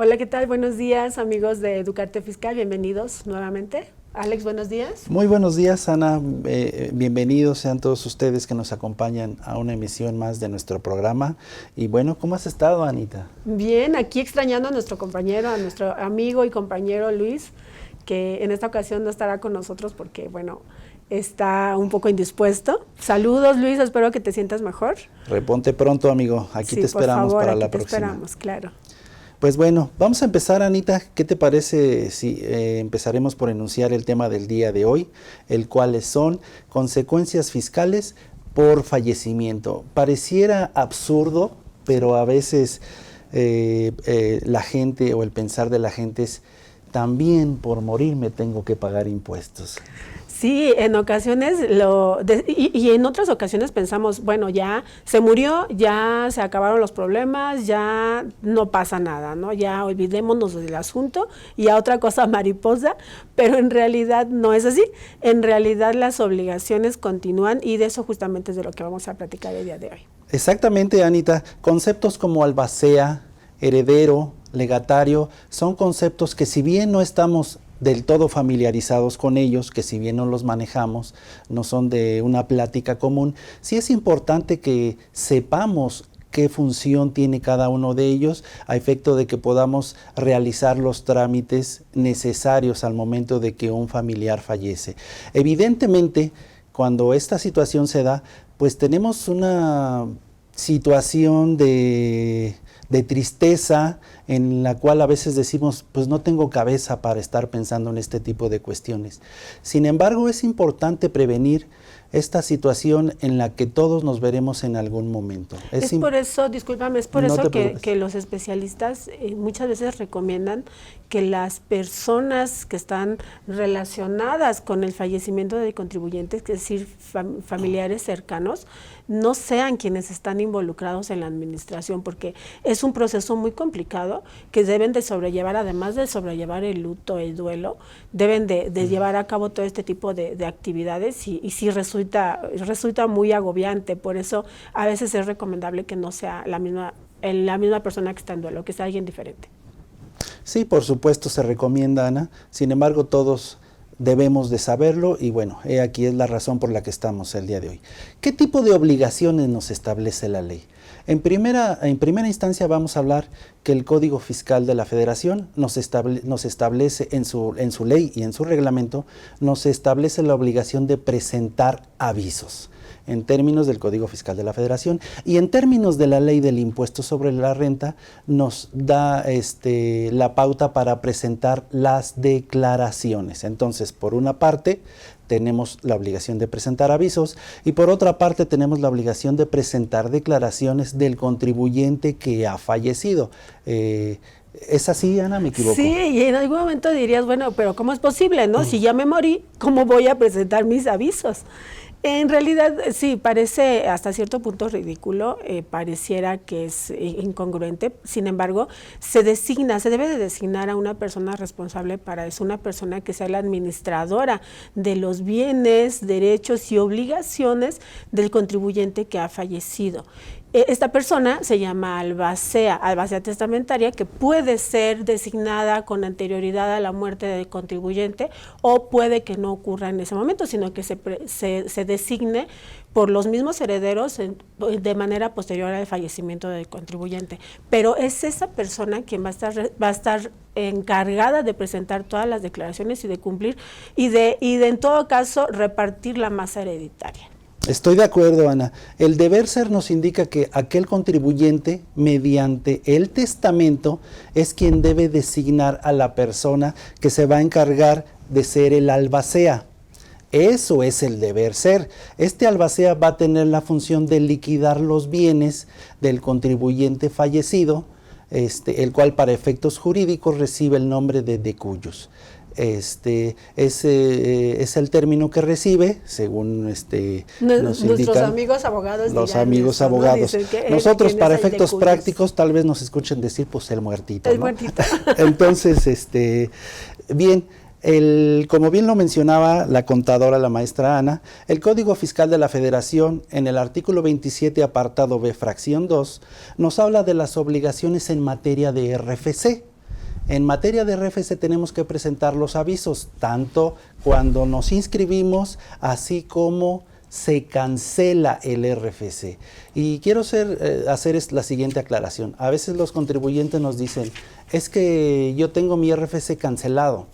Hola, ¿qué tal? Buenos días, amigos de Educarte Fiscal, bienvenidos nuevamente. Alex, buenos días. Muy buenos días, Ana. Bienvenidos sean todos ustedes que nos acompañan a una emisión más de nuestro programa. Y bueno, ¿cómo has estado, Anita? Bien, aquí extrañando a nuestro compañero, a nuestro amigo y compañero Luis, que en esta ocasión no estará con nosotros porque, bueno, está un poco indispuesto. Saludos, Luis, espero que te sientas mejor. Reponte pronto, amigo. Aquí te esperamos para la próxima. Esperamos, claro. Pues bueno, vamos a empezar, Anita. ¿Qué te parece si empezaremos por enunciar el tema del día de hoy, el cual son consecuencias fiscales por fallecimiento? Pareciera absurdo, pero a veces la gente o el pensar de la gente es también por morir me tengo que pagar impuestos. Sí, en ocasiones y en otras ocasiones pensamos, bueno, ya se murió, ya se acabaron los problemas, ya no pasa nada, ¿no? Ya olvidémonos del asunto y a otra cosa mariposa, pero en realidad no es así. En realidad las obligaciones continúan y de eso justamente es de lo que vamos a platicar el día de hoy. Exactamente, Anita. Conceptos como albacea, heredero, legatario, son conceptos que si bien no estamos del todo familiarizados con ellos, que si bien no los manejamos, no son de una plática común, sí es importante que sepamos qué función tiene cada uno de ellos a efecto de que podamos realizar los trámites necesarios al momento de que un familiar fallece. Evidentemente, cuando esta situación se da, pues tenemos una situación de tristeza en la cual a veces decimos, pues no tengo cabeza para estar pensando en este tipo de cuestiones. Sin embargo, es importante prevenir esta situación en la que todos nos veremos en algún momento. Es por eso, discúlpame, es por no eso que los especialistas muchas veces recomiendan que las personas que están relacionadas con el fallecimiento de contribuyentes, es decir, familiares cercanos, no sean quienes están involucrados en la administración, porque es un proceso muy complicado que deben de sobrellevar, además de sobrellevar el luto, el duelo, deben de llevar a cabo todo este tipo de actividades y sí resulta muy agobiante. Por eso a veces es recomendable que no sea la misma persona que está en duelo, que sea alguien diferente. Sí, por supuesto se recomienda, Ana. Sin embargo, todos debemos de saberlo y bueno, aquí es la razón por la que estamos el día de hoy. ¿Qué tipo de obligaciones nos establece la ley? En primera instancia vamos a hablar que el Código Fiscal de la Federación nos establece en su ley y en su reglamento, nos establece la obligación de presentar avisos en términos del Código Fiscal de la Federación y en términos de la Ley del Impuesto sobre la Renta nos da la pauta para presentar las declaraciones. Entonces, por una parte, tenemos la obligación de presentar avisos y por otra parte tenemos la obligación de presentar declaraciones del contribuyente que ha fallecido. ¿Es así, Ana? ¿Me equivoco? Sí, y en algún momento dirías, bueno, pero ¿cómo es posible, no? Si ya me morí, ¿cómo voy a presentar mis avisos? En realidad, sí, parece hasta cierto punto ridículo, pareciera que es incongruente, sin embargo, se debe de designar a una persona responsable para eso, una persona que sea la administradora de los bienes, derechos y obligaciones del contribuyente que ha fallecido. Esta persona se llama albacea testamentaria, que puede ser designada con anterioridad a la muerte del contribuyente o puede que no ocurra en ese momento, sino que se designe por los mismos herederos de manera posterior al fallecimiento del contribuyente. Pero es esa persona quien va a estar encargada de presentar todas las declaraciones y de cumplir y de en todo caso repartir la masa hereditaria. Estoy de acuerdo, Ana. El deber ser nos indica que aquel contribuyente, mediante el testamento, es quien debe designar a la persona que se va a encargar de ser el albacea. Eso es el deber ser. Este albacea va a tener la función de liquidar los bienes del contribuyente fallecido, el cual para efectos jurídicos recibe el nombre de decuyos. Es el término que recibe, según nuestros amigos abogados. Los amigos abogados. Nosotros, para efectos prácticos, tal vez nos escuchen decir, pues el muertito. El ¿no? muertito. Entonces, bien. Como bien lo mencionaba la contadora, la maestra Ana, el Código Fiscal de la Federación, en el artículo 27, apartado B, fracción 2, nos habla de las obligaciones en materia de RFC. En materia de RFC tenemos que presentar los avisos, tanto cuando nos inscribimos, así como se cancela el RFC. Y quiero hacer la siguiente aclaración. A veces los contribuyentes nos dicen, es que yo tengo mi RFC cancelado.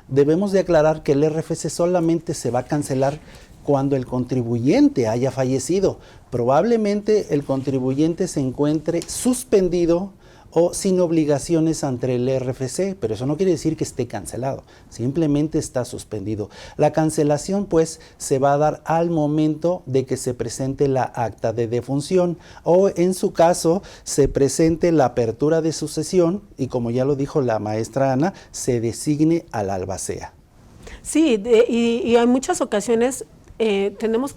Debemos de aclarar que el RFC solamente se va a cancelar cuando el contribuyente haya fallecido. Probablemente el contribuyente se encuentre suspendido o sin obligaciones ante el RFC, pero eso no quiere decir que esté cancelado, simplemente está suspendido. La cancelación pues se va a dar al momento de que se presente la acta de defunción o en su caso se presente la apertura de sucesión y como ya lo dijo la maestra Ana, se designe al albacea. Sí, y en muchas ocasiones tenemos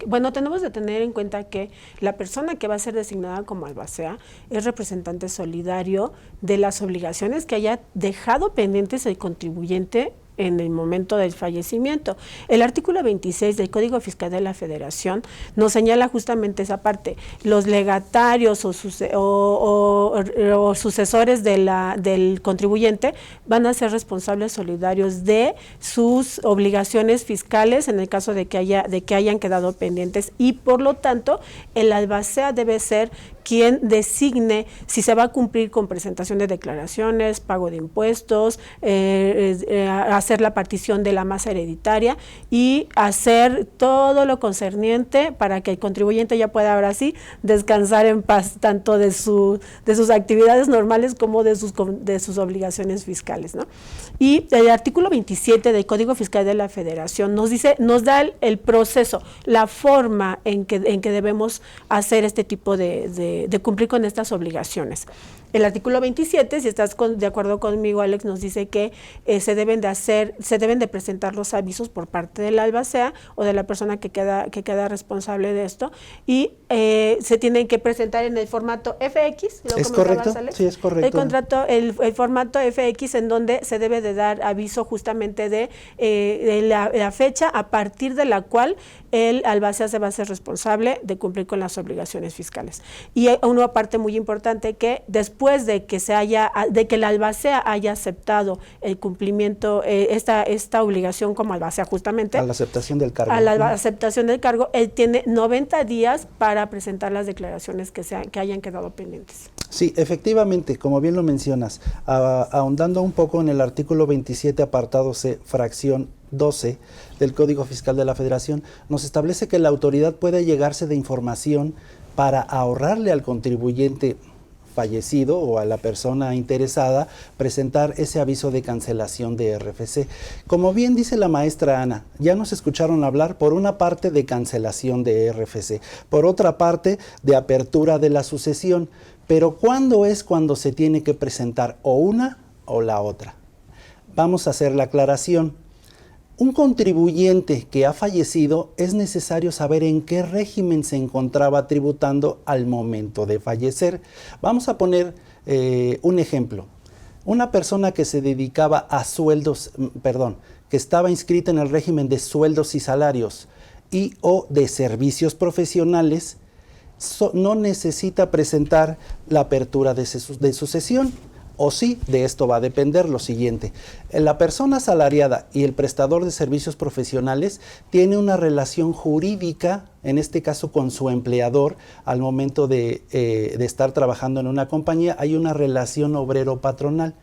de tener en cuenta que la persona que va a ser designada como albacea es representante solidario de las obligaciones que haya dejado pendientes el contribuyente en el momento del fallecimiento. El artículo 26 del Código Fiscal de la Federación nos señala justamente esa parte. Los legatarios o sucesores del contribuyente van a ser responsables solidarios de sus obligaciones fiscales en el caso de que hayan quedado pendientes y por lo tanto el albacea debe ser quien designe si se va a cumplir con presentación de declaraciones, pago de impuestos, hacer la partición de la masa hereditaria y hacer todo lo concerniente para que el contribuyente ya pueda ahora sí descansar en paz, tanto de sus actividades normales como de sus obligaciones fiscales, ¿no? Y el artículo 27 del Código Fiscal de la Federación nos da el proceso, la forma en que debemos hacer este tipo de cumplir con estas obligaciones. El artículo 27, si estás de acuerdo conmigo, Alex, nos dice que se deben de presentar los avisos por parte del albacea o de la persona que queda responsable de esto y se tienen que presentar en el formato FX. ¿Es correcto? Alex. Sí, es correcto. El formato FX en donde se debe de dar aviso justamente de la fecha a partir de la cual el albacea se va a ser responsable de cumplir con las obligaciones fiscales. Y una parte muy importante que después de que el albacea haya aceptado el cumplimiento, esta obligación como albacea justamente. A la aceptación del cargo. A la aceptación del cargo, él tiene 90 días para presentar las declaraciones que hayan quedado pendientes. Sí, efectivamente, como bien lo mencionas, ahondando un poco en el artículo 27, apartado C, fracción 12 del Código Fiscal de la Federación, nos establece que la autoridad puede llegarse de información para ahorrarle al contribuyente fallecido o a la persona interesada presentar ese aviso de cancelación de RFC. Como bien dice la maestra Ana, ya nos escucharon hablar por una parte de cancelación de RFC, por otra parte de apertura de la sucesión, pero ¿cuándo es cuando se tiene que presentar o una o la otra? Vamos a hacer la aclaración. Un contribuyente que ha fallecido es necesario saber en qué régimen se encontraba tributando al momento de fallecer. Vamos a poner un ejemplo. Una persona que se dedicaba a que estaba inscrita en el régimen de sueldos y salarios y o de servicios profesionales, no necesita presentar la apertura de sucesión. O sí, de esto va a depender lo siguiente. La persona asalariada y el prestador de servicios profesionales tiene una relación jurídica, en este caso con su empleador, al momento de estar trabajando en una compañía, hay una relación obrero-patronal.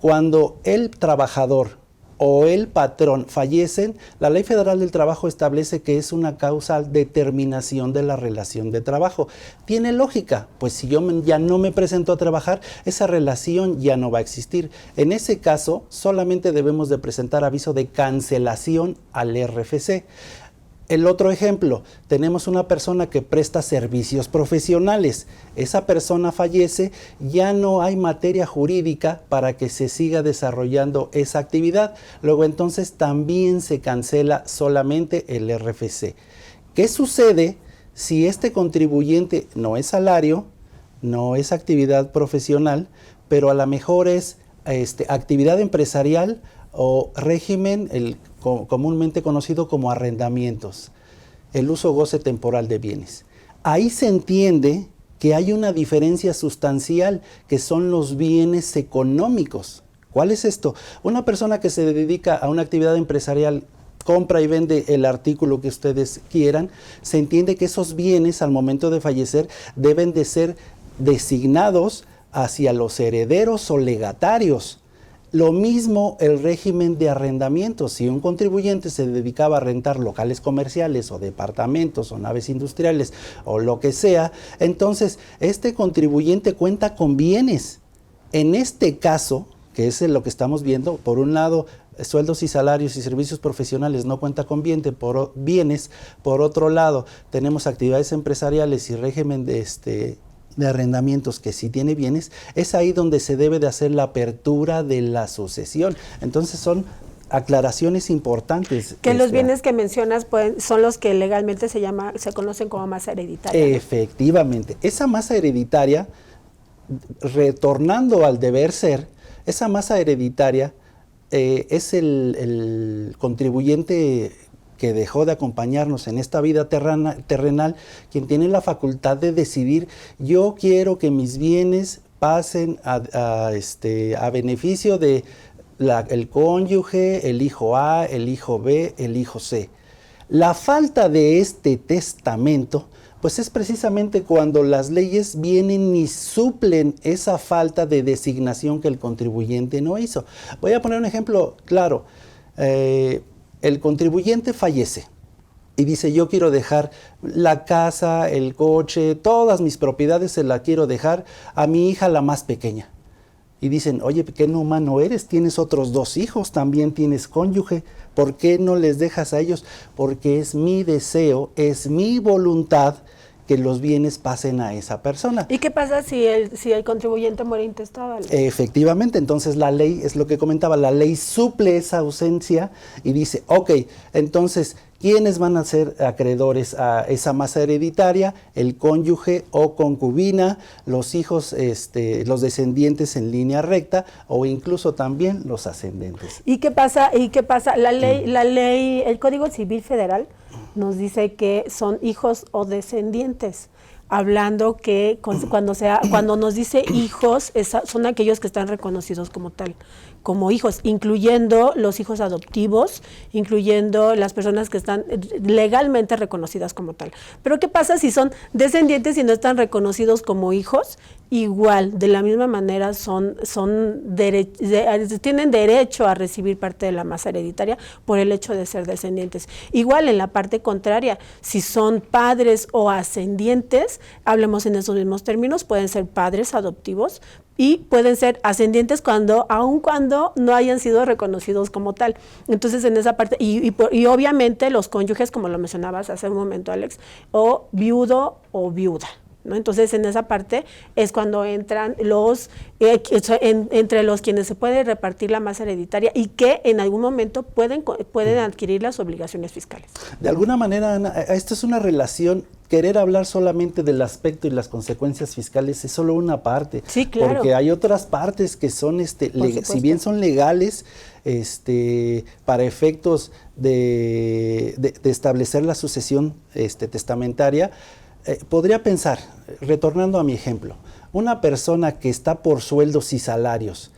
Cuando el trabajador o el patrón fallecen, la Ley Federal del Trabajo establece que es una causa de terminación de la relación de trabajo. ¿Tiene lógica? Pues si yo ya no me presento a trabajar, esa relación ya no va a existir. En ese caso, solamente debemos de presentar aviso de cancelación al RFC. El otro ejemplo, tenemos una persona que presta servicios profesionales. Esa persona fallece, ya no hay materia jurídica para que se siga desarrollando esa actividad. Luego entonces también se cancela solamente el RFC. ¿Qué sucede si este contribuyente no es salario, no es actividad profesional, pero a lo mejor es actividad empresarial o régimen, comúnmente conocido como arrendamientos, el uso goce temporal de bienes? Ahí se entiende que hay una diferencia sustancial, que son los bienes económicos. ¿Cuál es esto? Una persona que se dedica a una actividad empresarial, compra y vende el artículo que ustedes quieran, se entiende que esos bienes al momento de fallecer deben de ser designados hacia los herederos o legatarios. Lo mismo el régimen de arrendamiento. Si un contribuyente se dedicaba a rentar locales comerciales o departamentos o naves industriales o lo que sea, entonces este contribuyente cuenta con bienes. En este caso, que es lo que estamos viendo, por un lado, sueldos y salarios y servicios profesionales no cuenta con bienes, por otro lado, tenemos actividades empresariales y régimen de arrendamientos que sí tiene bienes, es ahí donde se debe de hacer la apertura de la sucesión. Entonces son aclaraciones importantes. Que los bienes que mencionas son los que legalmente se conocen como masa hereditaria. Efectivamente. Esa masa hereditaria, retornando al deber ser, esa masa hereditaria es el contribuyente que dejó de acompañarnos en esta vida terrenal, quien tiene la facultad de decidir: yo quiero que mis bienes pasen a beneficio de el cónyuge, el hijo A, el hijo B, el hijo C. La falta de este testamento, pues es precisamente cuando las leyes vienen y suplen esa falta de designación que el contribuyente no hizo. Voy a poner un ejemplo claro. El contribuyente fallece y dice: yo quiero dejar la casa, el coche, todas mis propiedades se las quiero dejar a mi hija, la más pequeña. Y dicen: oye, ¿qué no humano eres? Tienes otros 2 hijos, también tienes cónyuge, ¿por qué no les dejas a ellos? Porque es mi deseo, es mi voluntad que los bienes pasen a esa persona. ¿Y qué pasa si el contribuyente muere intestado? Efectivamente, entonces la ley, es lo que comentaba, la ley suple esa ausencia y dice: ok, entonces, ¿quiénes van a ser acreedores a esa masa hereditaria? El cónyuge o concubina, los hijos, los descendientes en línea recta, o incluso también los ascendentes. ¿Y qué pasa? La ley, el Código Civil Federal nos dice que son hijos o descendientes, hablando que cuando nos dice hijos, son aquellos que están reconocidos como tal, como hijos, incluyendo los hijos adoptivos, incluyendo las personas que están legalmente reconocidas como tal. Pero ¿qué pasa si son descendientes y no están reconocidos como hijos? Igual, de la misma manera, tienen derecho a recibir parte de la masa hereditaria por el hecho de ser descendientes. Igual, en la parte contraria, si son padres o ascendientes, hablemos en esos mismos términos, pueden ser padres adoptivos y pueden ser ascendientes aun cuando no hayan sido reconocidos como tal. Entonces, en esa parte, y obviamente los cónyuges, como lo mencionabas hace un momento, Alex, o viudo o viuda, ¿no? Entonces, en esa parte es cuando entran entre los quienes se puede repartir la masa hereditaria y que en algún momento pueden adquirir las obligaciones fiscales. De alguna manera, Ana, esto es una relación. Querer hablar solamente del aspecto y las consecuencias fiscales es solo una parte. Sí, claro. Porque hay otras partes que son, si bien son legales, para efectos de establecer la sucesión testamentaria, podría pensar, retornando a mi ejemplo, una persona que está por sueldos y salarios,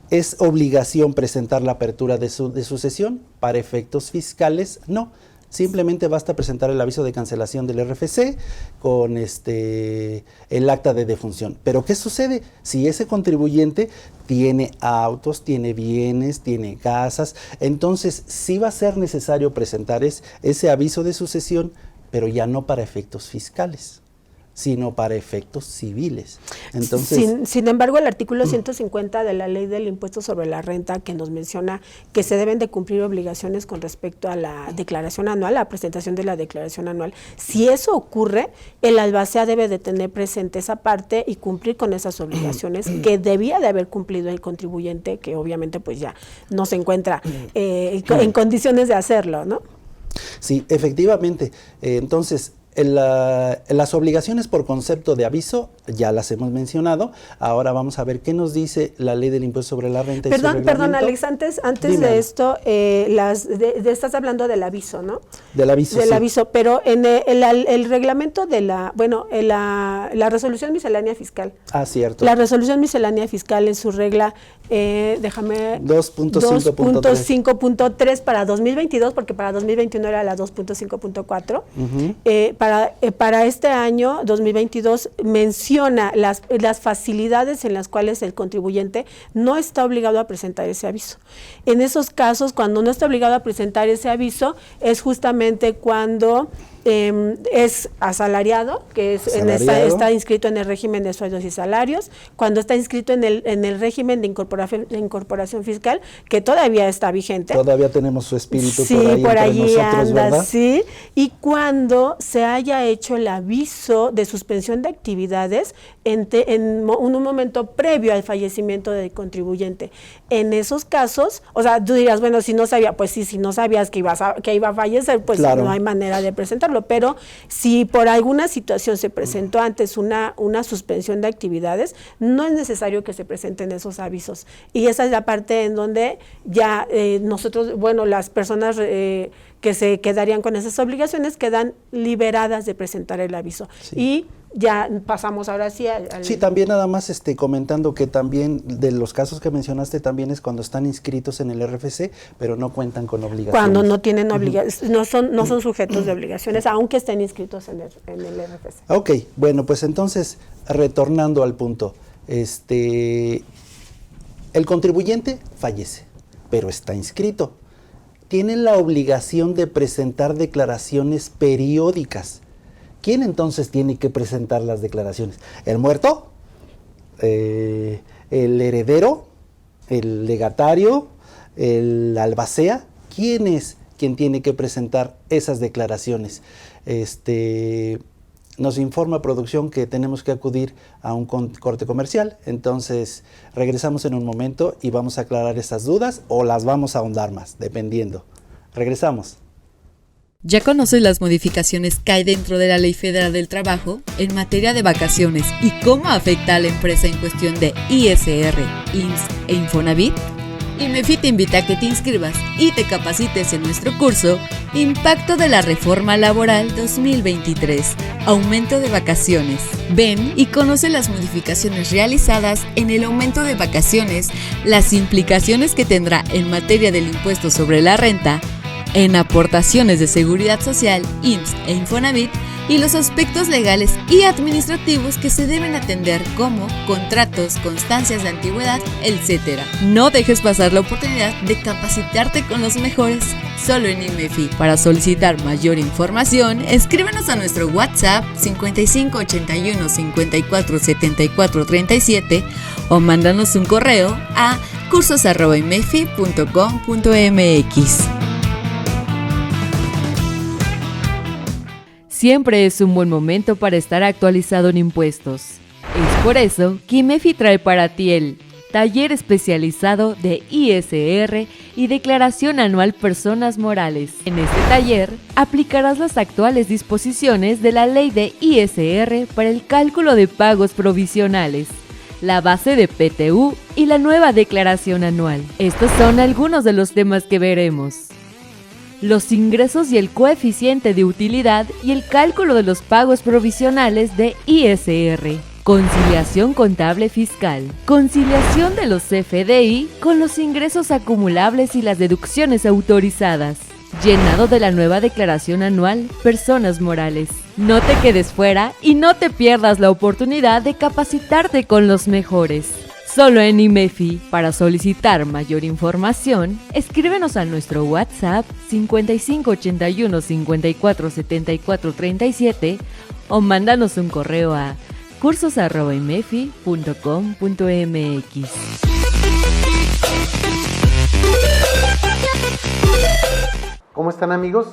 ¿es obligación presentar la apertura de sucesión? Para efectos fiscales, no. Simplemente basta presentar el aviso de cancelación del RFC con el acta de defunción. Pero ¿qué sucede? Si ese contribuyente tiene autos, tiene bienes, tiene casas, entonces sí va a ser necesario presentar ese aviso de sucesión, pero ya no para efectos fiscales, sino para efectos civiles. Entonces, sin embargo, el artículo 150 de la Ley del Impuesto sobre la Renta, que nos menciona que se deben de cumplir obligaciones con respecto a la declaración anual, la presentación de la declaración anual, si eso ocurre, el albacea debe de tener presente esa parte y cumplir con esas obligaciones que debía de haber cumplido el contribuyente, que obviamente pues ya no se encuentra en condiciones de hacerlo, ¿no? Sí, efectivamente. Entonces, Las obligaciones por concepto de aviso ya las hemos mencionado. Ahora vamos a ver qué nos dice la ley del impuesto sobre la renta. Perdón, Alex, antes de esto, estás hablando del aviso, ¿no? Del aviso, Del sí. aviso, pero en el reglamento de la resolución miscelánea fiscal. Ah, cierto. La resolución miscelánea fiscal en su regla, 2.5.3 para 2022, porque para 2021 era la 2.5.4. Para este año, 2022, menciona las facilidades en las cuales el contribuyente no está obligado a presentar ese aviso. En esos casos, cuando no está obligado a presentar ese aviso, es justamente cuando es asalariado, que es está inscrito en el régimen de sueldos y salarios, cuando está inscrito en el régimen de incorporación fiscal, que todavía está vigente. Todavía tenemos su espíritu por ahí nosotros, anda, ¿verdad? sí. Y cuando se haya hecho el aviso de suspensión de actividades en un momento previo al fallecimiento del contribuyente. En esos casos, o sea, tú dirás, bueno, si no sabía, pues sí, si no sabías que iba a fallecer, pues claro, no hay manera de presentarlo. Pero si por alguna situación se presentó antes una suspensión de actividades, no es necesario que se presenten esos avisos. Y esa es la parte en donde ya nosotros, bueno, las personas que se quedarían con esas obligaciones quedan liberadas de presentar el aviso. Sí. Y ya pasamos ahora sí al... Sí, también nada más comentando que también de los casos que mencionaste también es cuando están inscritos en el RFC, pero no cuentan con obligaciones. Cuando no tienen obligaciones, no son sujetos de obligaciones, aunque estén inscritos en el RFC. Ok, bueno, pues entonces, retornando al punto, el contribuyente fallece, pero está inscrito. Tiene la obligación de presentar declaraciones periódicas. ¿Quién entonces tiene que presentar las declaraciones? ¿El muerto? ¿El heredero? ¿El legatario? ¿El albacea? ¿Quién es quien tiene que presentar esas declaraciones? Nos informa producción que tenemos que acudir a un corte comercial, entonces regresamos en un momento y vamos a aclarar esas dudas o las vamos a ahondar más, dependiendo. Regresamos. ¿Ya conoces las modificaciones que hay dentro de la Ley Federal del Trabajo en materia de vacaciones y cómo afecta a la empresa en cuestión de ISR, IMSS e Infonavit? IMEFI te invita a que te inscribas y te capacites en nuestro curso Impacto de la Reforma Laboral 2023, Aumento de Vacaciones. Ven y conoce las modificaciones realizadas en el aumento de vacaciones, las implicaciones que tendrá en materia del impuesto sobre la renta, en aportaciones de seguridad social, IMSS e Infonavit, y los aspectos legales y administrativos que se deben atender como contratos, constancias de antigüedad, etc. No dejes pasar la oportunidad de capacitarte con los mejores, solo en IMEFI. Para solicitar mayor información, escríbenos a nuestro WhatsApp 5581 54 74 37 o mándanos un correo a cursos@imefi.com.mx. Siempre es un buen momento para estar actualizado en impuestos. Es por eso que IMEFI trae para ti el taller especializado de ISR y declaración anual personas morales. En este taller aplicarás las actuales disposiciones de la ley de ISR para el cálculo de pagos provisionales, la base de PTU y la nueva declaración anual. Estos son algunos de los temas que veremos: los ingresos y el coeficiente de utilidad y el cálculo de los pagos provisionales de ISR, conciliación contable fiscal, conciliación de los CFDI con los ingresos acumulables y las deducciones autorizadas, llenado de la nueva declaración anual personas morales. No te quedes fuera y no te pierdas la oportunidad de capacitarte con los mejores. Solo en IMEFI. Para solicitar mayor información, escríbenos a nuestro WhatsApp 5581 54 74 37 o mándanos un correo a cursos@imefi.com.mx. ¿Cómo están, amigos?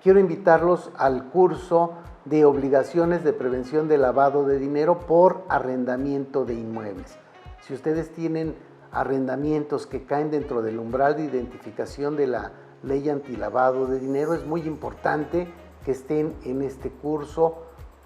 Quiero invitarlos al curso de obligaciones de prevención de lavado de dinero por arrendamiento de inmuebles. Si ustedes tienen arrendamientos que caen dentro del umbral de identificación de la ley antilavado de dinero, es muy importante que estén en este curso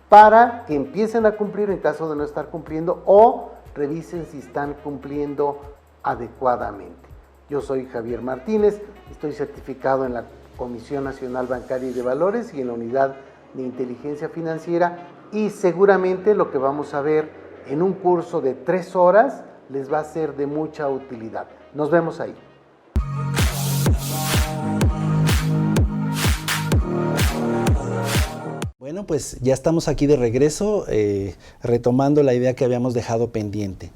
para que empiecen a cumplir en caso de no estar cumpliendo o revisen si están cumpliendo adecuadamente. Yo soy Javier Martínez, estoy certificado en la Comisión Nacional Bancaria y de Valores y en la Unidad de Inteligencia Financiera, y seguramente lo que vamos a ver en un curso de 3 horas les va a ser de mucha utilidad. Nos vemos ahí. Bueno, pues ya estamos aquí de regreso, retomando la idea que habíamos dejado pendiente.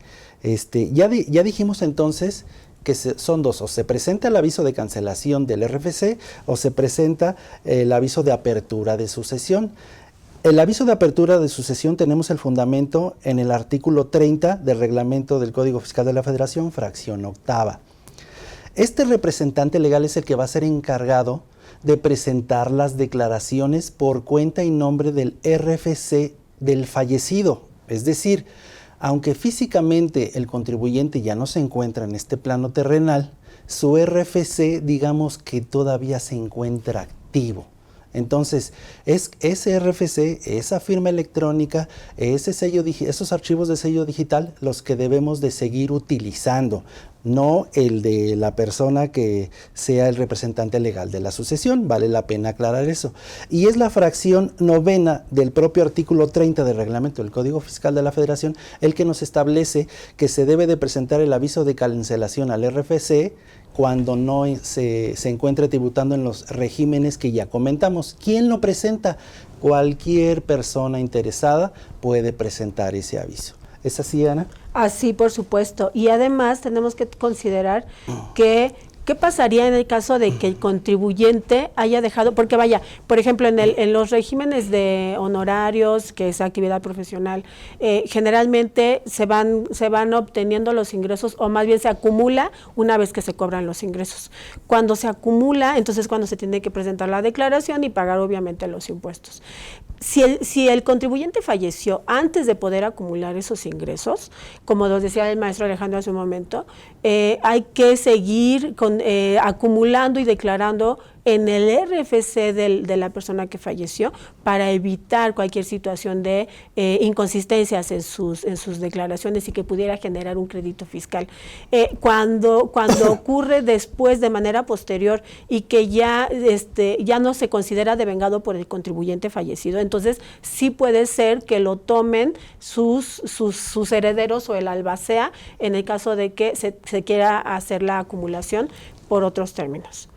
Ya dijimos entonces que son dos: o se presenta el aviso de cancelación del RFC o se presenta el aviso de apertura de sucesión. El aviso de apertura de sucesión tenemos el fundamento en el artículo 30 del reglamento del Código Fiscal de la Federación, fracción octava. Este representante legal es el que va a ser encargado de presentar las declaraciones por cuenta y nombre del RFC del fallecido. Es decir, aunque físicamente el contribuyente ya no se encuentra en este plano terrenal, su RFC, digamos que todavía se encuentra activo. Entonces, es ese RFC, esa firma electrónica, esos archivos de sello digital los que debemos de seguir utilizando, no el de la persona que sea el representante legal de la sucesión. Vale la pena aclarar eso. Y es la fracción novena del propio artículo 30 del reglamento del Código Fiscal de la Federación el que nos establece que se debe de presentar el aviso de cancelación al RFC cuando no se encuentre tributando en los regímenes que ya comentamos. ¿Quién lo presenta? Cualquier persona interesada puede presentar ese aviso. ¿Es así, Ana? Así, por supuesto. Y además tenemos que considerar que ¿qué pasaría en el caso de que el contribuyente haya dejado? Porque vaya, por ejemplo, en los regímenes de honorarios, que es actividad profesional, generalmente se van obteniendo los ingresos, o más bien se acumula una vez que se cobran los ingresos. Cuando se acumula, entonces cuando se tiene que presentar la declaración y pagar obviamente los impuestos. Si el contribuyente falleció antes de poder acumular esos ingresos, como nos decía el maestro Alejandro hace un momento, hay que seguir acumulando y declarando en el RFC de la persona que falleció para evitar cualquier situación de inconsistencias en sus declaraciones y que pudiera generar un crédito fiscal. Cuando ocurre después, de manera posterior, y que ya no se considera devengado por el contribuyente fallecido, entonces sí puede ser que lo tomen sus herederos o el albacea en el caso de que se quiera hacer la acumulación por otros términos.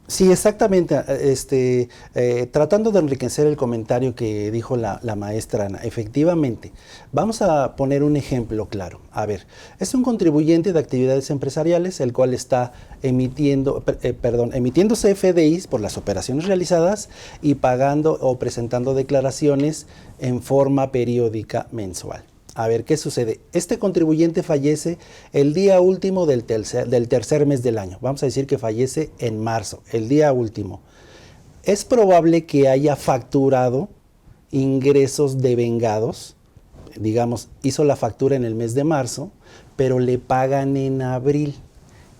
Sí, exactamente. Tratando de enriquecer el comentario que dijo la maestra Ana, efectivamente, vamos a poner un ejemplo claro. A ver, es un contribuyente de actividades empresariales, el cual está emitiendo CFDIs por las operaciones realizadas y pagando o presentando declaraciones en forma periódica mensual. A ver, ¿qué sucede? Este contribuyente fallece el día último del tercer mes del año. Vamos a decir que fallece en marzo, el día último. Es probable que haya facturado ingresos devengados. Digamos, hizo la factura en el mes de marzo, pero le pagan en abril.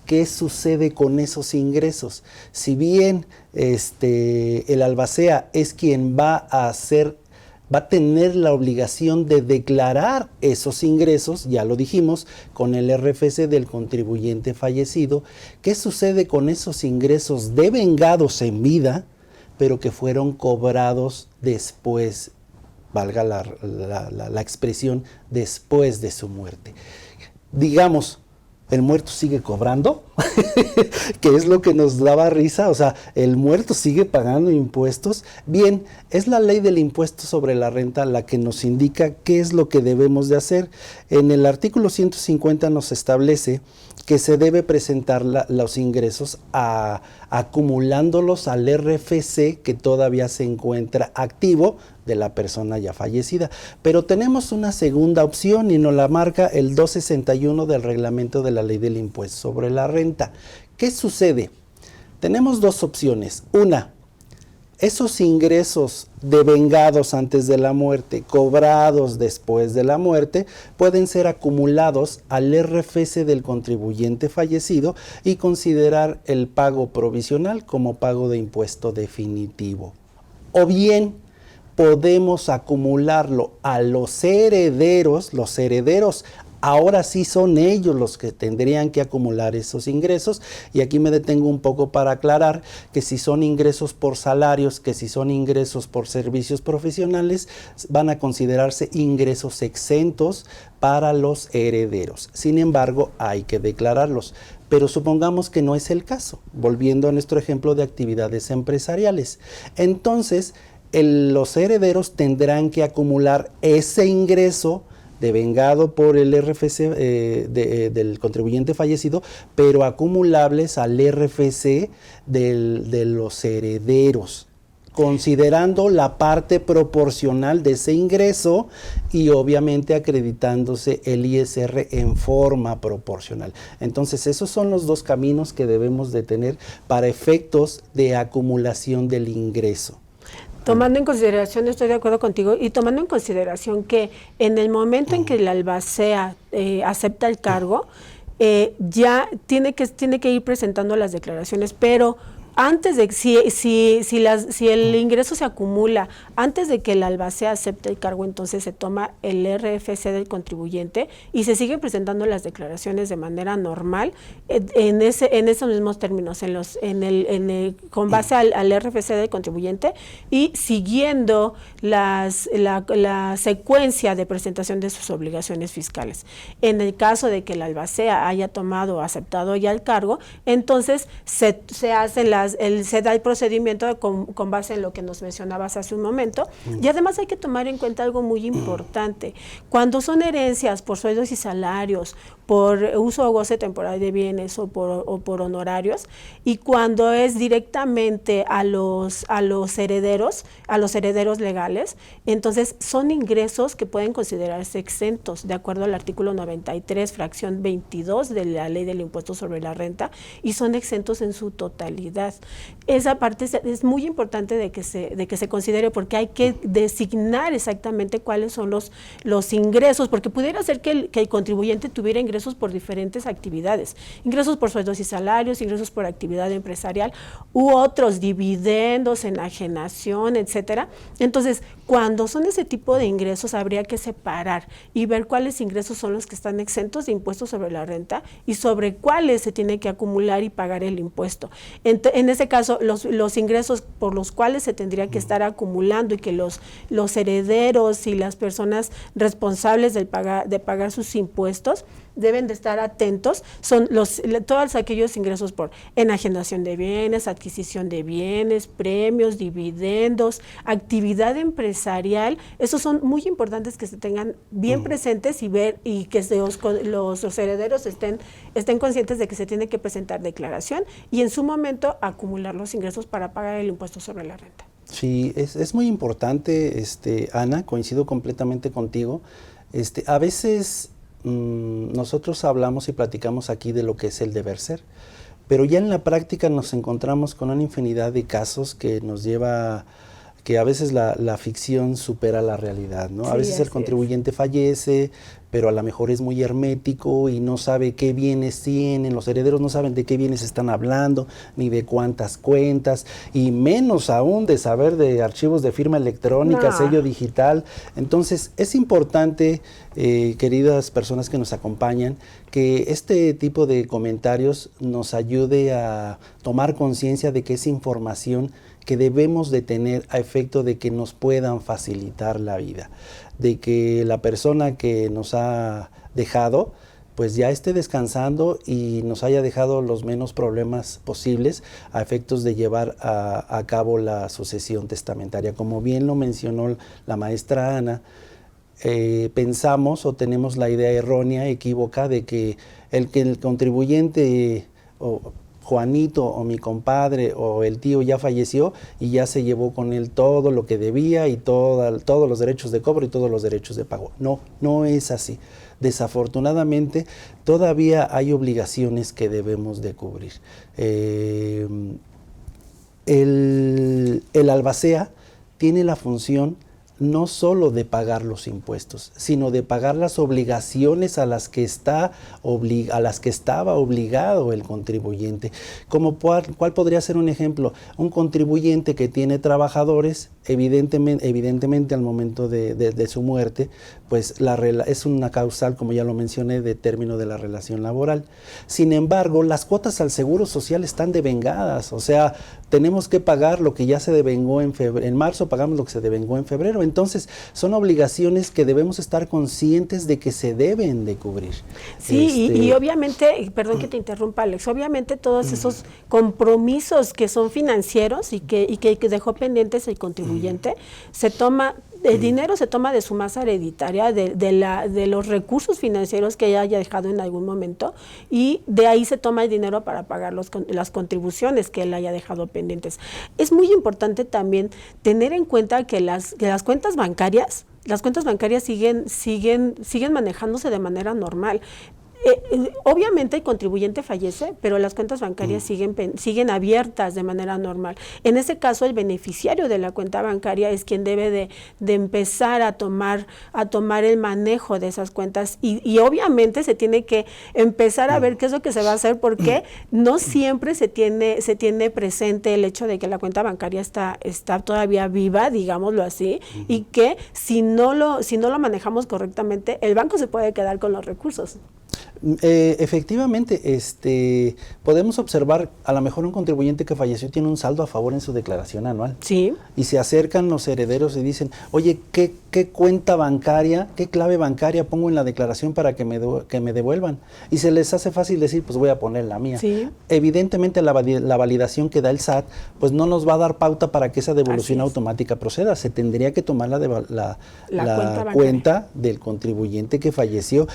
¿Qué sucede con esos ingresos? Si bien el albacea es quien va a tener la obligación de declarar esos ingresos, ya lo dijimos, con el RFC del contribuyente fallecido. ¿Qué sucede con esos ingresos devengados en vida, pero que fueron cobrados después, valga la expresión, después de su muerte? Digamos, el muerto sigue cobrando, que es lo que nos daba risa, o sea, el muerto sigue pagando impuestos. Bien, es la ley del impuesto sobre la renta la que nos indica qué es lo que debemos de hacer. En el artículo 150 nos establece que se debe presentar los ingresos acumulándolos al RFC que todavía se encuentra activo de la persona ya fallecida. Pero tenemos una segunda opción y nos la marca el 261 del reglamento de la ley del impuesto sobre la renta. ¿Qué sucede? Tenemos dos opciones. Una, esos ingresos devengados antes de la muerte, cobrados después de la muerte, pueden ser acumulados al RFC del contribuyente fallecido y considerar el pago provisional como pago de impuesto definitivo. o bien podemos acumularlo a los herederos ahora sí son ellos los que tendrían que acumular esos ingresos, y aquí me detengo un poco para aclarar que si son ingresos por salarios, que si son ingresos por servicios profesionales, van a considerarse ingresos exentos para los herederos. Sin embargo, hay que declararlos. Pero supongamos que no es el caso, volviendo a nuestro ejemplo de actividades empresariales. Entonces, los herederos tendrán que acumular ese ingreso devengado por el RFC del contribuyente fallecido, pero acumulables al RFC de los herederos, considerando la parte proporcional de ese ingreso y obviamente acreditándose el ISR en forma proporcional. Entonces, esos son los dos caminos que debemos de tener para efectos de acumulación del ingreso. Tomando en consideración, estoy de acuerdo contigo, y tomando en consideración que en el momento en que el albacea acepta el cargo, ya tiene que ir presentando las declaraciones, pero antes de si el ingreso se acumula antes de que el albacea acepte el cargo, entonces se toma el RFC del contribuyente y se siguen presentando las declaraciones de manera normal en esos mismos términos, con base al RFC del contribuyente y siguiendo la secuencia de presentación de sus obligaciones fiscales. En el caso de que el albacea haya tomado o aceptado ya el cargo, entonces se hacen se da el procedimiento con base en lo que nos mencionabas hace un momento, y además hay que tomar en cuenta algo muy importante. Cuando son herencias por sueldos y salarios, por uso o goce temporal de bienes o por honorarios, y cuando es directamente a los herederos legales, entonces son ingresos que pueden considerarse exentos de acuerdo al artículo 93, fracción 22 de la Ley del Impuesto sobre la Renta, y son exentos en su totalidad. Esa parte es muy importante de que se considere, porque hay que designar exactamente cuáles son los ingresos, porque pudiera ser que el contribuyente tuviera ingresos por diferentes actividades, ingresos por sueldos y salarios, ingresos por actividad empresarial u otros, dividendos, enajenación, etcétera. Entonces, cuando son ese tipo de ingresos, habría que separar y ver cuáles ingresos son los que están exentos de impuestos sobre la renta y sobre cuáles se tiene que acumular y pagar el impuesto. En ese caso, los ingresos por los cuales se tendría que estar acumulando y que los herederos y las personas responsables de pagar sus impuestos deben de estar atentos, son todos aquellos ingresos por enajenación de bienes, adquisición de bienes, premios, dividendos, actividad empresarial. Esos son muy importantes que se tengan bien presentes y que los herederos estén conscientes de que se tiene que presentar declaración y en su momento acumular los ingresos para pagar el impuesto sobre la renta. Sí, es muy importante, Ana, coincido completamente contigo. A veces nosotros hablamos y platicamos aquí de lo que es el deber ser, pero ya en la práctica nos encontramos con una infinidad de casos que nos lleva, que a veces la ficción supera la realidad, ¿no? Sí, a veces el contribuyente fallece, pero a lo mejor es muy hermético y no sabe qué bienes tienen, los herederos no saben de qué bienes están hablando, ni de cuántas cuentas, y menos aún de saber de archivos de firma electrónica, sello digital. Entonces, es importante, queridas personas que nos acompañan, que este tipo de comentarios nos ayude a tomar conciencia de que es información que debemos de tener a efecto de que nos puedan facilitar la vida, de que la persona que nos ha dejado pues ya esté descansando y nos haya dejado los menos problemas posibles a efectos de llevar a cabo la sucesión testamentaria. Como bien lo mencionó la maestra Ana, pensamos o tenemos la idea errónea, equívoca, de que el contribuyente Juanito o mi compadre o el tío ya falleció y ya se llevó con él todo lo que debía y todos los derechos de cobro y todos los derechos de pago. No es así. Desafortunadamente, todavía hay obligaciones que debemos de cubrir. El albacea tiene la función no solo de pagar los impuestos, sino de pagar las obligaciones a las que estaba obligado el contribuyente. ¿Cuál podría ser un ejemplo? Un contribuyente que tiene trabajadores, evidentemente al momento de su muerte, pues es una causal, como ya lo mencioné, de término de la relación laboral. Sin embargo, las cuotas al Seguro Social están devengadas, o sea, tenemos que pagar lo que ya se devengó en marzo, pagamos lo que se devengó en febrero. Entonces, son obligaciones que debemos estar conscientes de que se deben de cubrir. Sí, y obviamente, perdón que te interrumpa, Alex, obviamente todos esos compromisos que son financieros y que dejó pendientes el contribuyente, el dinero se toma de su masa hereditaria, de los recursos financieros que ella haya dejado en algún momento, y de ahí se toma el dinero para pagar las contribuciones que él haya dejado pendientes. Es muy importante también tener en cuenta que las cuentas bancarias siguen manejándose de manera normal. Obviamente el contribuyente fallece, pero las cuentas bancarias siguen abiertas de manera normal. En ese caso, el beneficiario de la cuenta bancaria es quien debe de empezar a tomar el manejo de esas cuentas, y obviamente se tiene que empezar a ver qué es lo que se va a hacer, porque no siempre se tiene presente el hecho de que la cuenta bancaria está todavía viva, digámoslo así, y que si no lo manejamos correctamente, el banco se puede quedar con los recursos. Efectivamente, podemos observar, a lo mejor un contribuyente que falleció tiene un saldo a favor en su declaración anual. Sí. Y se acercan los herederos y dicen, oye, ¿qué cuenta bancaria, qué clave bancaria pongo en la declaración para que me devuelvan? Y se les hace fácil decir, pues voy a poner la mía. Sí. Evidentemente la validación que da el SAT, pues no nos va a dar pauta para que esa devolución automática proceda. Se tendría que tomar la cuenta del contribuyente que falleció.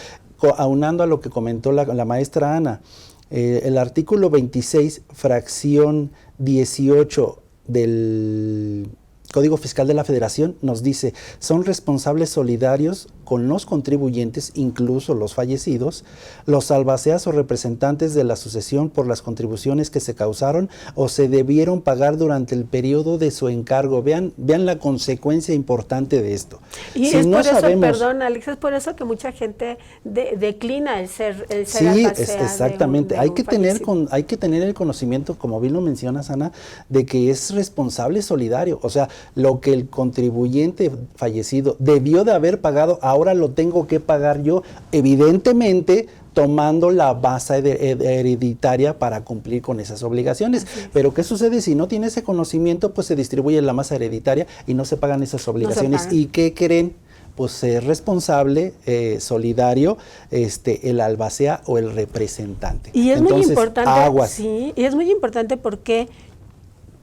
Aunando a lo que comentó la maestra Ana, el artículo 26, fracción 18 del Código Fiscal de la Federación nos dice, son responsables solidarios con los contribuyentes, incluso los fallecidos, los albaceas o representantes de la sucesión por las contribuciones que se causaron o se debieron pagar durante el periodo de su encargo. Vean la consecuencia importante de esto. Y si es no por eso, perdón, Alex, es por eso que mucha gente declina el ser sí, exactamente. Hay que tener el conocimiento, como bien lo mencionas, Ana, de que es responsable solidario. O sea, lo que el contribuyente fallecido debió de haber pagado, ahora lo tengo que pagar yo, evidentemente tomando la base hereditaria para cumplir con esas obligaciones. Pero ¿qué sucede si no tiene ese conocimiento? Pues se distribuye la masa hereditaria y no se pagan esas obligaciones. ¿Y qué creen? Pues es responsable, solidario, el albacea o el representante. Y es muy importante, sí, y es muy importante porque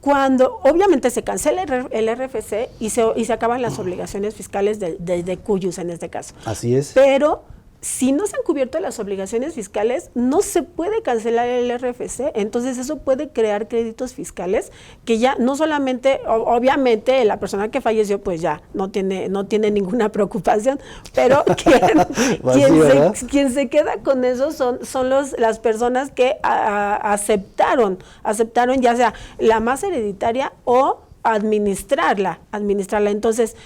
cuando obviamente se cancela el RFC y se acaban las obligaciones fiscales de Cuyus en este caso. Así es. Pero si no se han cubierto las obligaciones fiscales, no se puede cancelar el RFC, entonces eso puede crear créditos fiscales que ya no solamente, obviamente la persona que falleció pues ya no tiene ninguna preocupación, pero quien se queda con eso son las personas que aceptaron ya sea la masa hereditaria o administrarla. Entonces,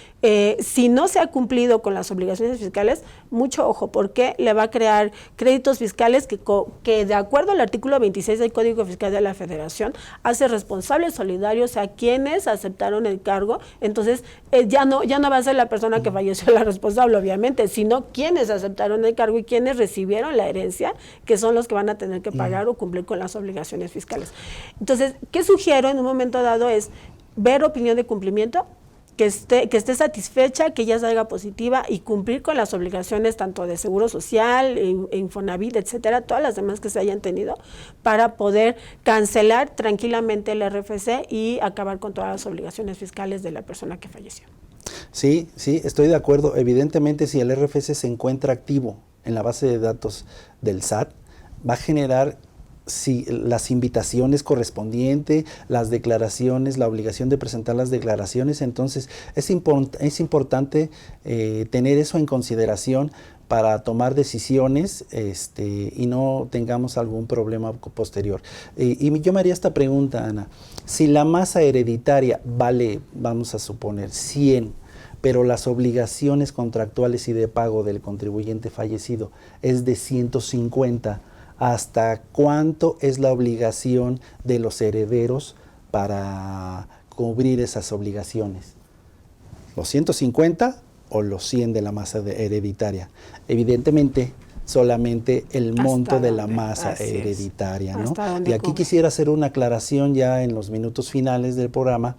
si no se ha cumplido con las obligaciones fiscales, mucho ojo, porque le va a crear créditos fiscales que de acuerdo al artículo 26 del Código Fiscal de la Federación, hace responsables solidarios a quienes aceptaron el cargo. Entonces, ya no va a ser la persona que falleció la responsable, obviamente, sino quienes aceptaron el cargo y quienes recibieron la herencia, que son los que van a tener que pagar o cumplir con las obligaciones fiscales. Entonces, ¿qué sugiero en un momento dado? Es ver opinión de cumplimiento, que esté satisfecha, que ella salga positiva y cumplir con las obligaciones tanto de Seguro Social, Infonavit, etcétera, todas las demás que se hayan tenido, para poder cancelar tranquilamente el RFC y acabar con todas las obligaciones fiscales de la persona que falleció. Sí, estoy de acuerdo. Evidentemente, si el RFC se encuentra activo en la base de datos del SAT, va a generar las invitaciones correspondientes, las declaraciones, la obligación de presentar las declaraciones. Entonces es importante tener eso en consideración para tomar decisiones y no tengamos algún problema posterior. Y yo me haría esta pregunta, Ana. Si la masa hereditaria vale, vamos a suponer, 100, pero las obligaciones contractuales y de pago del contribuyente fallecido es de 150, ¿hasta cuánto es la obligación de los herederos para cubrir esas obligaciones? ¿Los 150 o los 100 de la masa hereditaria? Evidentemente, solamente el monto de la masa hereditaria, ¿no? Y aquí quisiera hacer una aclaración ya en los minutos finales del programa,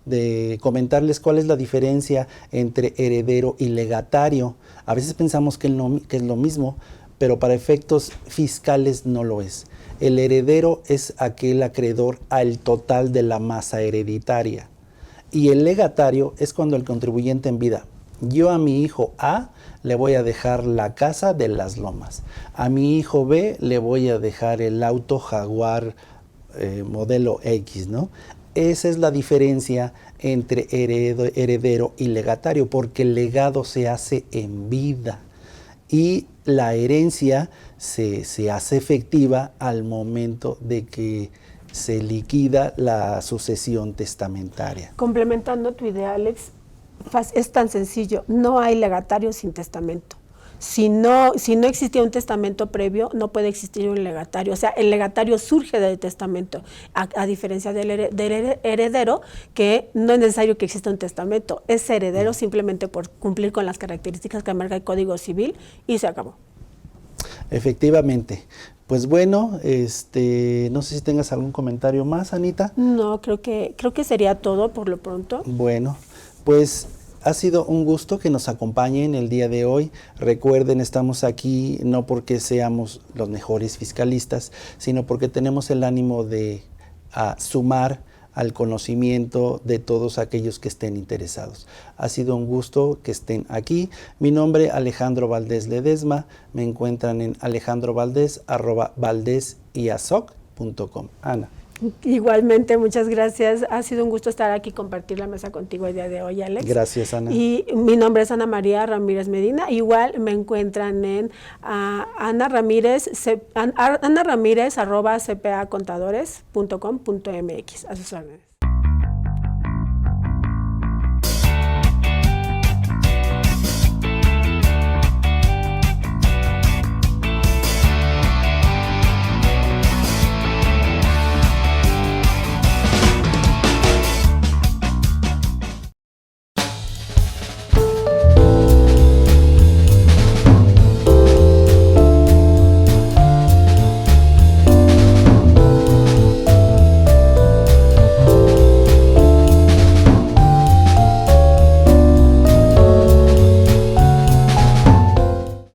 de comentarles cuál es la diferencia entre heredero y legatario. A veces pensamos que es lo mismo, pero para efectos fiscales no lo es. El heredero es aquel acreedor al total de la masa hereditaria. Y el legatario es cuando el contribuyente en vida: yo a mi hijo A le voy a dejar la casa de Las Lomas, a mi hijo B le voy a dejar el auto Jaguar modelo X, ¿no? Esa es la diferencia entre heredero y legatario, porque el legado se hace en vida y la herencia se hace efectiva al momento de que se liquida la sucesión testamentaria. Complementando tu idea, Alex, es tan sencillo: no hay legatario sin testamento. Si no existía un testamento previo, no puede existir un legatario. O sea, el legatario surge del testamento, a diferencia del heredero, que no es necesario que exista un testamento. Es heredero simplemente por cumplir con las características que marca el Código Civil y se acabó. Efectivamente. Pues bueno, no sé si tengas algún comentario más, Anita. No, creo que sería todo por lo pronto. Bueno, pues ha sido un gusto que nos acompañen el día de hoy. Recuerden, estamos aquí no porque seamos los mejores fiscalistas, sino porque tenemos el ánimo de sumar al conocimiento de todos aquellos que estén interesados. Ha sido un gusto que estén aquí. Mi nombre, Alejandro Valdés Ledesma. Me encuentran en alejandrovaldez@valdeziasoc.com. Ana. Igualmente, muchas gracias. Ha sido un gusto estar aquí y compartir la mesa contigo el día de hoy, Alex. Gracias, Ana. Y mi nombre es Ana María Ramírez Medina. Igual me encuentran en Ana Ramírez @cpacontadores.com.mx. A sus órdenes.